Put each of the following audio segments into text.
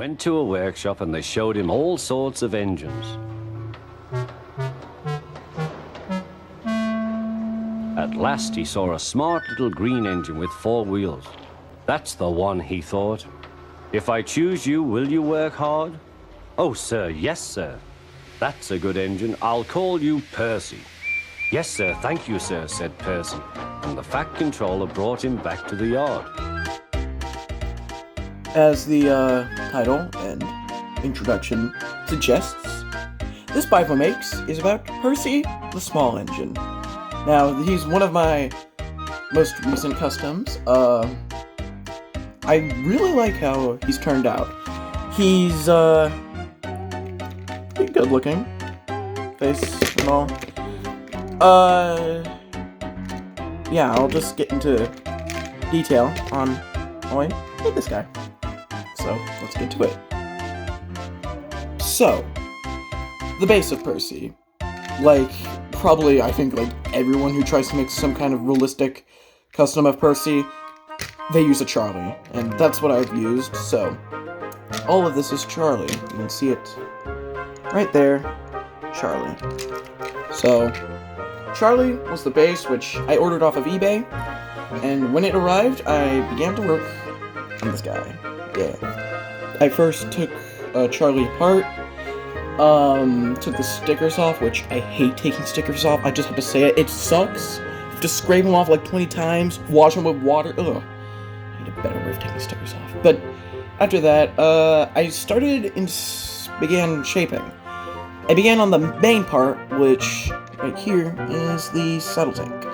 went to a workshop and they showed him all sorts of engines. At last he saw a smart little green engine with 4 wheels. That's the one, he thought. If I choose you, will you work hard? Oh, sir, yes, sir. That's a good engine. I'll call you Percy. Yes, sir, thank you, sir, said Percy. And the Fat Controller brought him back to the yard. As the title and introduction suggests, this Bivo Makes is about Percy the Small Engine. Now, he's one of my most recent customs. I really like how he's turned out. He's pretty good looking. Face and all. Yeah, I'll just get into detail on how I made this guy. So, let's get to it. So, the base of Percy. Like, probably, I think, like, everyone who tries to make some kind of realistic custom of Percy, they use a Charlie. And that's what I've used, so all of this is Charlie. You can see it right there. Charlie. So, Charlie was the base, which I ordered off of eBay, and when it arrived, I began to work on this guy. Yeah. I first took Charlie apart, took the stickers off, which I hate taking stickers off, I just have to say it. It sucks. You have to scrape them off like 20 times, wash them with water, ugh. I need a better way of taking stickers off. But after that, I began shaping. I began on the main part, which right here is the saddle tank.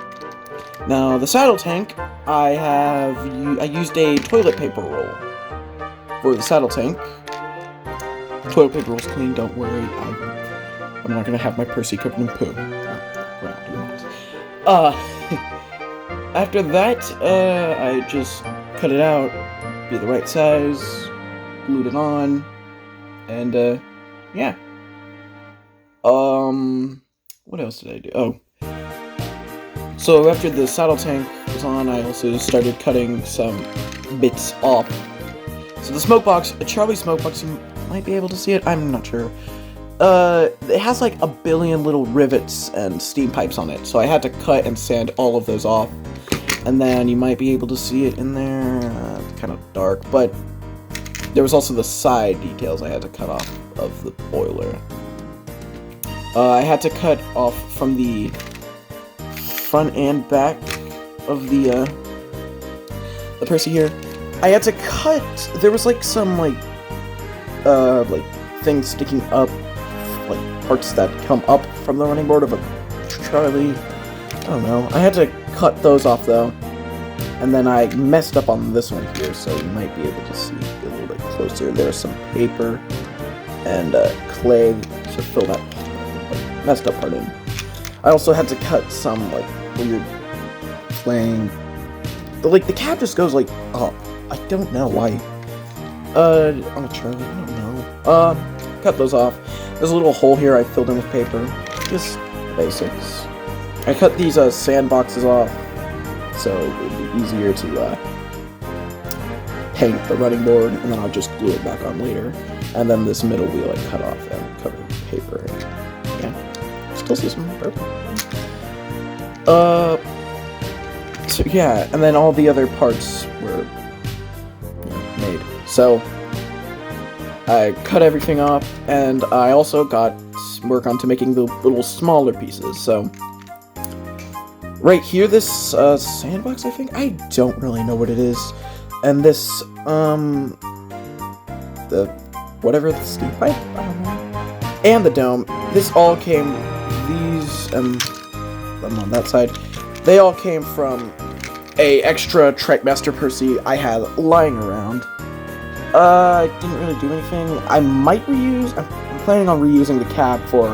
Now, the saddle tank, I used a toilet paper roll for the saddle tank. The toilet paper roll's clean, don't worry. I'm not gonna have my Percy covered in poo. We're not doing that. After that, I just cut it out, be the right size, glued it on, and, yeah. What else did I do? Oh. So after the saddle tank was on, I also started cutting some bits off. So the smoke box, a Charlie smoke box, you might be able to see it, I'm not sure. It has like a billion little rivets and steam pipes on it, so I had to cut and sand all of those off. And then you might be able to see it in there, it's kind of dark, but there was also the side details I had to cut off of the boiler. I had to cut off from the front and back of the Percy here. I had to cut, there was like some like things sticking up, like parts that come up from the running board of a Charlie. I don't know. I had to cut those off though. And then I messed up on this one here, so you might be able to see a little bit closer. There's some paper and clay to fill that messed up part in. I also had to cut some like weird playing. The cap just goes like up. I don't know why. On a Charlie, I don't know. Cut those off. There's a little hole here I filled in with paper. Just basics. I cut these sand boxes off, so it would be easier to paint the running board, and then I'll just glue it back on later. And then this middle wheel I cut off and covered with paper. Yeah, still see some purple. So yeah, and then all the other parts were made. So I cut everything off, and I also got work on to making the little smaller pieces. So right here, this sandbox, I think? I don't really know what it is. And this, whatever, the steam pipe? I don't know. And the dome. This all came, these, and them on that side, they all came from a extra Trekmaster Percy I had lying around. I didn't really do anything. I might reuse, I'm planning on reusing the cap for,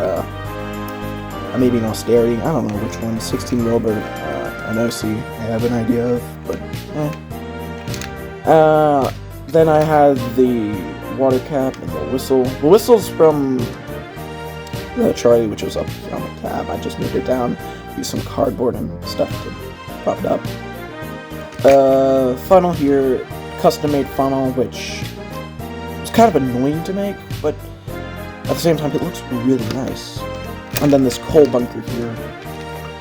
maybe an austerity. I don't know which one. 16 Wilbur, an OC. I have an idea of, but then I had the water cap and the whistle. The whistle's from the Charlie, which was up here on the tab. I just moved it down, used some cardboard and stuff to prop it up. Funnel here, custom-made funnel, which It's kind of annoying to make, but at the same time, it looks really nice. And then this coal bunker here,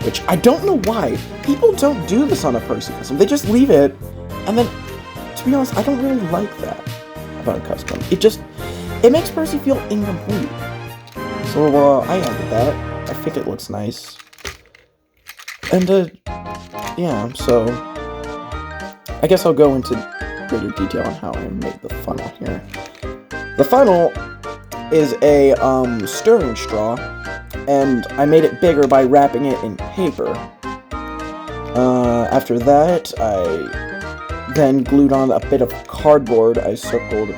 which I don't know why. People don't do this on a Percy Custom. They just leave it, and then, to be honest, I don't really like that about a custom. It makes Percy feel incomplete. So, I added that. I think it looks nice. And, yeah, so I guess I'll go into greater detail on how I made the funnel here. The funnel is a stirring straw, and I made it bigger by wrapping it in paper. After that, I then glued on a bit of cardboard I circled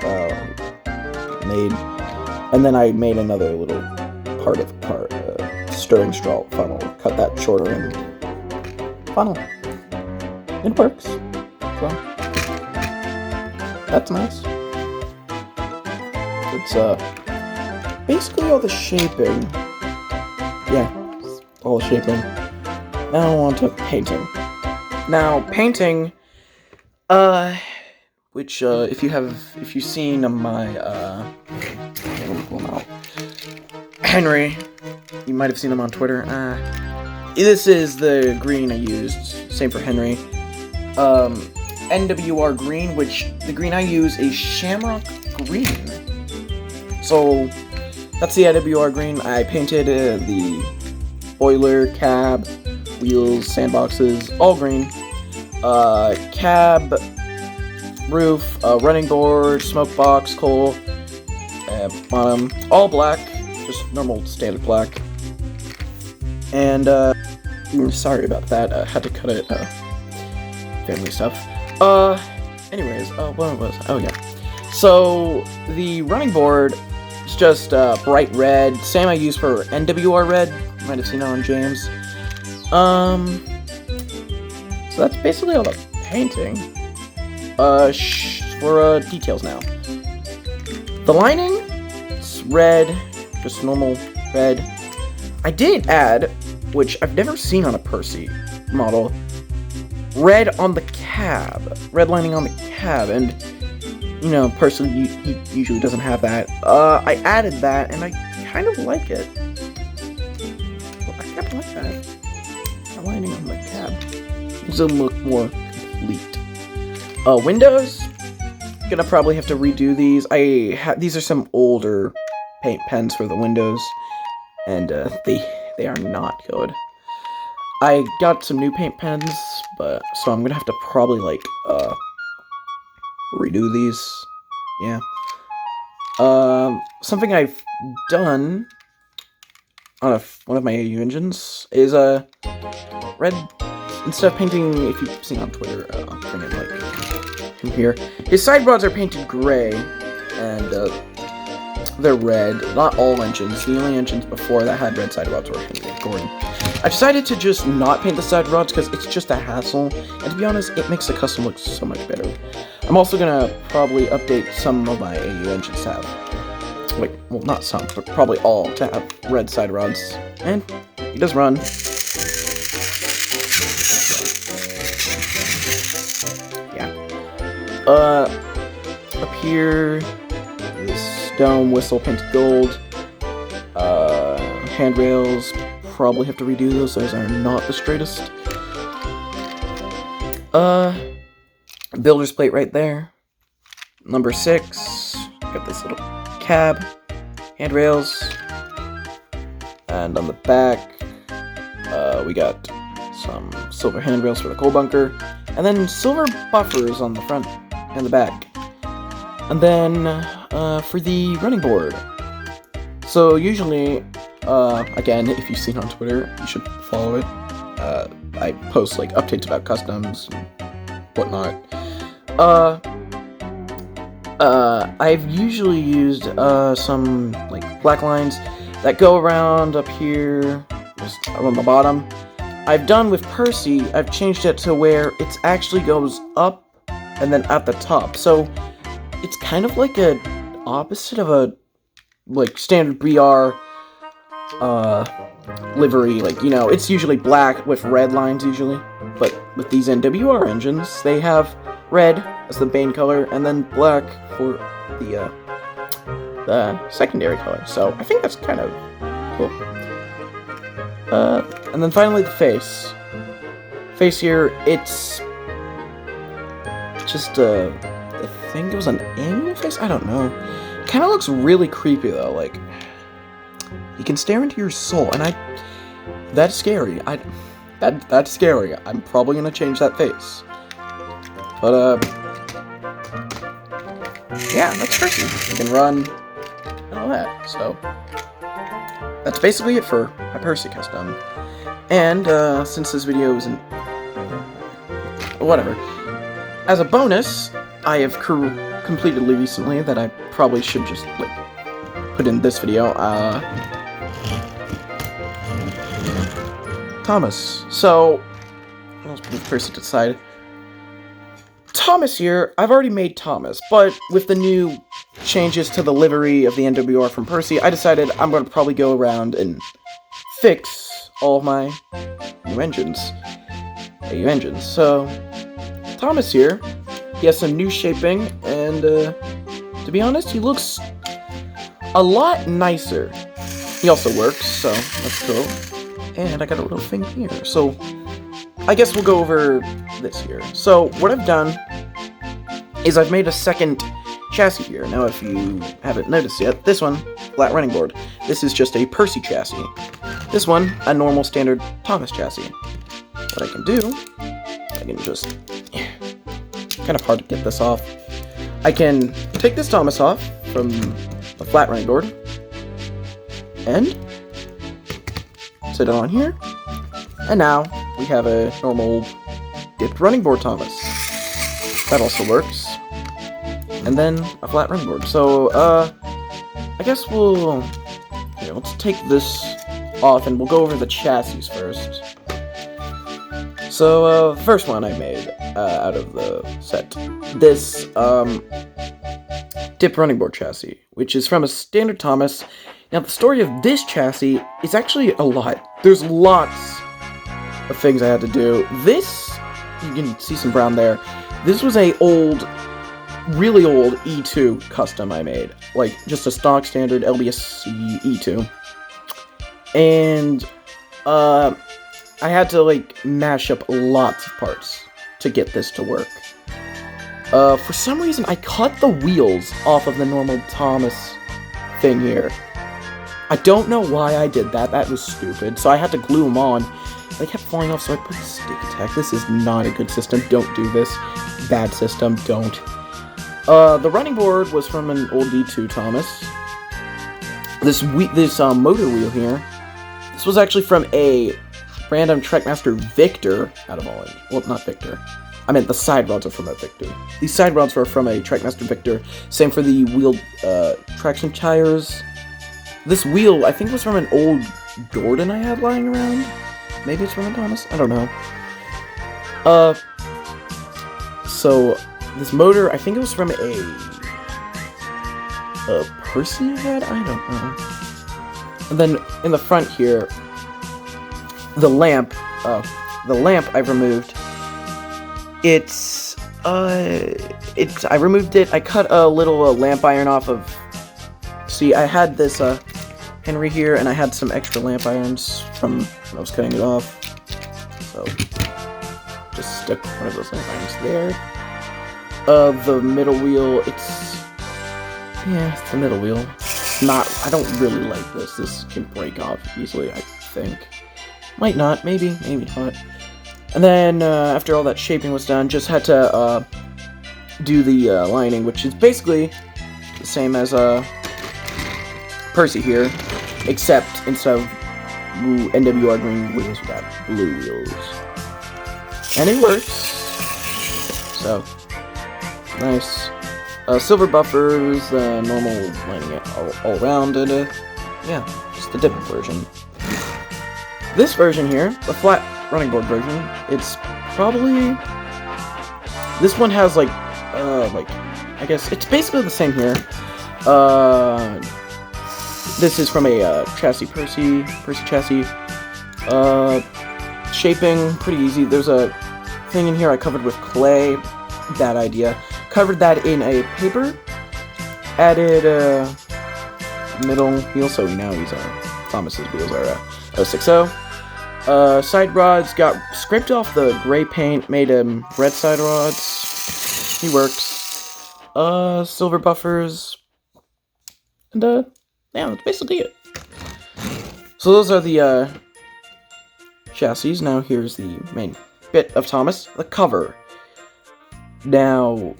and then I made another little part of the stirring straw funnel, cut that shorter, and funnel. It works. So that's nice. It's basically all the shaping. Yeah, all the shaping. Now on to painting. Now painting, which if you've seen my Henry, you might have seen him on Twitter. This is the green I used. Same for Henry. NWR green, which the green I use is Shamrock green. So that's the NWR green. I painted the boiler, cab, wheels, sandboxes, all green. Cab, roof, running board, smoke box, coal, bottom, all black, just normal standard black. And sorry about that. I had to cut it. Family stuff. Anyways, what was? Oh yeah. So the running board is just bright red, same I use for NWR red. You might have seen it on James. So that's basically all the painting. For details now. The lining, it's red, just normal red. I did add, which I've never seen on a Percy model, red on the cab, red lining on the cab, and you know, Percy he usually doesn't have that. I added that, and I kind of like it. Well, I kind of like that. The lining on the cab makes it look more complete. Windows, gonna probably have to redo these. These are some older paint pens for the windows, and they are not good. I got some new paint pens, so I'm gonna have to probably like redo these. Yeah. Something I've done on one of my AU engines is red. Instead of painting, if you've seen on Twitter, I'll bring it like from here. His side rods are painted gray, and they're red. Not all engines. The only engines before that had red side rods were Henry and Gordon. I decided to just not paint the side rods because it's just a hassle, and to be honest, it makes the custom look so much better. I'm also gonna probably update some of my AU engines to have, like, well, not some, but probably all to have red side rods. And he does run. Up here, this dome whistle painted gold. Handrails, probably have to redo those. Those are not the straightest. Builder's plate right there. Number 6. Got this little cab, handrails, and on the back, we got some silver handrails for the coal bunker, and then silver buffers on the front and the back. And then, for the running board. So usually, again, if you've seen on Twitter, you should follow it. I post, like, updates about customs and whatnot. I've usually used, some, like, black lines that go around up here, just on the bottom. I've done with Percy, I've changed it to where it actually goes up and then at the top. So it's kind of like a opposite of a, like, standard BR livery. Like, you know, it's usually black with red lines usually, but with these NWR engines, they have red as the main color and then black for the the secondary color. So I think that's kind of cool. And then finally the face. Face here, it's just I think it was an animal face? I don't know. Kind of looks really creepy though, like, he can stare into your soul, and that's scary. That's scary. I'm probably gonna change that face. But, yeah, that's Percy. You can run, and all that, so that's basically it for Au Percy Custom. And, since this video isn't... whatever. As a bonus, I have completed recently that I probably should just, like, put in this video, Thomas. So, let's put Percy to the side. Thomas here, I've already made Thomas, but with the new changes to the livery of the NWR from Percy, I decided I'm going to probably go around and fix all of my new engines. So, Thomas here, he has some new shaping, and to be honest, he looks a lot nicer. He also works, so that's cool. And I got a little thing here, so I guess we'll go over this here. So, what I've done is I've made a second chassis here. Now, if you haven't noticed yet, this one, flat running board. This is just a Percy chassis. This one, a normal standard Thomas chassis. What I can do, I can just... kind of hard to get this off. I can take this Thomas off from the flat running board, and sit it on here, and now we have a normal dipped running board Thomas. That also works. And then a flat running board. So, I guess we'll... here, let's take this off, and we'll go over the chassis first. So, first one I made out of the set. This, dipped running board chassis, which is from a standard Thomas. Now, the story of this chassis is actually a lot. There's lots of things I had to do. This, you can see some brown there. This was a really old E2 custom I made. Like, just a stock standard LBSC E2. And, I had to, like, mash up lots of parts to get this to work. For some reason, I cut the wheels off of the normal Thomas thing here. I don't know why I did that. That was stupid. So I had to glue them on. They kept falling off, so I put the stick attack. This is not a good system. Don't do this. Bad system. Don't. The running board was from an old D2 Thomas. This motor wheel here. This was actually from a random Trackmaster Victor out of all. Well, not Victor. I meant the side rods are from a Victor. These side rods were from a Trackmaster Victor. Same for the wheel traction tires. This wheel, I think, was from an old Gordon I had lying around. Maybe it's from a Thomas? I don't know. So, this motor, I think it was from a Percy I had? I don't know. And then, in the front here, the lamp I've removed. I removed it. I cut a little lamp iron off of... See, I had this Henry here, and I had some extra lamp irons from when I was cutting it off. So, just stuck one of those lamp irons there. The middle wheel, it's the middle wheel. It's not, I don't really like this. This can break off easily, I think. Might not, maybe not. And then, after all that shaping was done, just had to, do the, lining, which is basically the same as, Percy here, except instead of NWR green wheels, we got blue wheels. And it works. So, nice. Silver buffers, normal lining all around, and, yeah, just the different version. This version here, the flat running board version, it's probably... This one has, like, I guess, it's basically the same here. This is from a Percy chassis. Shaping, pretty easy. There's a thing in here I covered with clay. Bad idea. Covered that in a paper. Added middle wheel, so now he's Thomas's wheels are 060. Side rods got scraped off the gray paint, made him red side rods. He works. Silver buffers. And yeah, that's basically it. So those are the chassis. Now here's the main bit of Thomas, the cover. Now,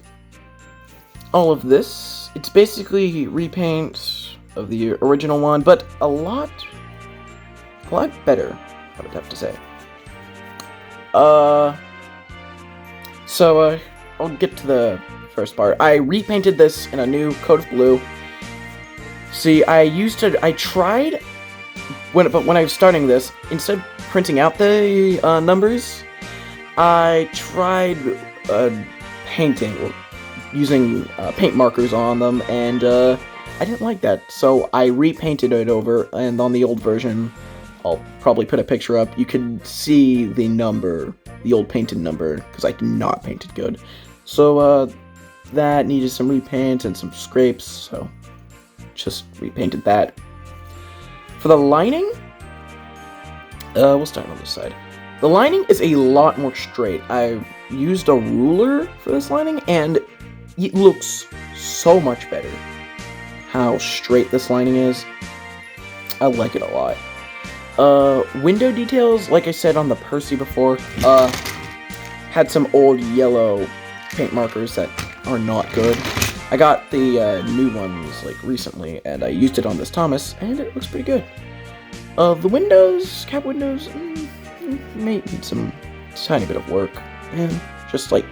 all of this, it's basically repaint of the original one, but a lot better, I would have to say. So I'll get to the first part. I repainted this in a new coat of blue. See, I tried, when I was starting this, instead of printing out the numbers, I tried painting, using paint markers on them, and I didn't like that, so I repainted it over, and on the old version, I'll probably put a picture up, you can see the number, the old painted number, because I did not paint it good. So, that needed some repaint and some scrapes, so just repainted that. For the lining, we'll start on this side. The lining is a lot more straight. I've used a ruler for this lining, and it looks so much better how straight this lining is. I like it a lot. Window details, like I said on the Percy before, had some old yellow paint markers that are not good. I got the new ones like recently, and I used it on this Thomas, and it looks pretty good. The windows, cab windows, may need some tiny bit of work, and just like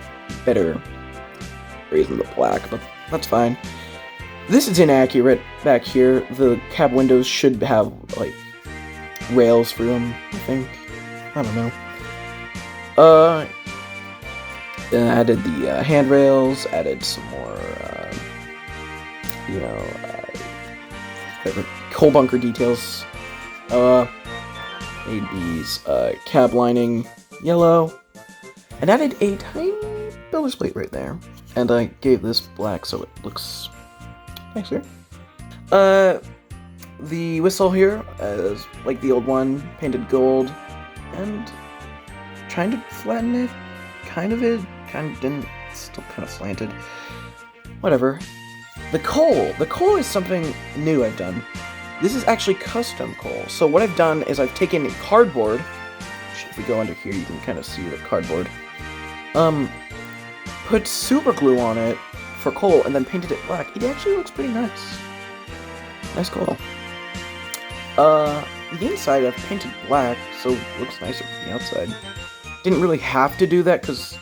better raising the black, but that's fine. This is inaccurate back here. The cab windows should have like rails for them, I think. I don't know. Added the handrails, added some more, coal bunker details. Made these cab lining yellow, and added a tiny builder's plate right there. And I gave this black so it looks nicer. The whistle here is like the old one, painted gold, and trying to flatten it. Kind of didn't, still kind of slanted. Whatever. The coal is something new I've done. This is actually custom coal. So what I've done is I've taken cardboard. If we go under here, you can kind of see the cardboard. Put super glue on it for coal, and then painted it black. It actually looks pretty nice. Nice coal. The inside I've painted black, so it looks nicer from the outside. Didn't really have to do that because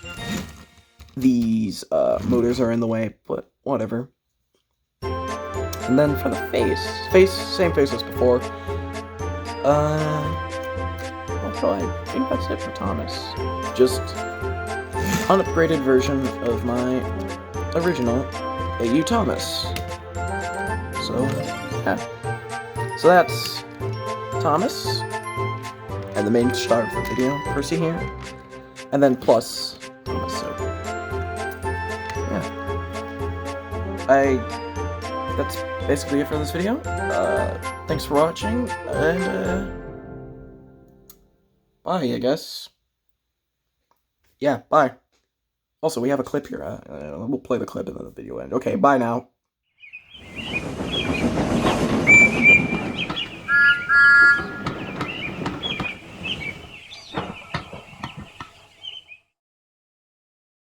these motors are in the way, but whatever. And then for the face, same face as before. I think that's it for Thomas. Just an upgraded version of my original AU Thomas. So, yeah. So that's Thomas, and the main star of the video, Percy here, and then plus Thomas, so, yeah. That's basically it for this video. Thanks for watching, and, bye, I guess. Yeah, bye. Also, we have a clip here. We'll play the clip and then the video end. Okay, bye now.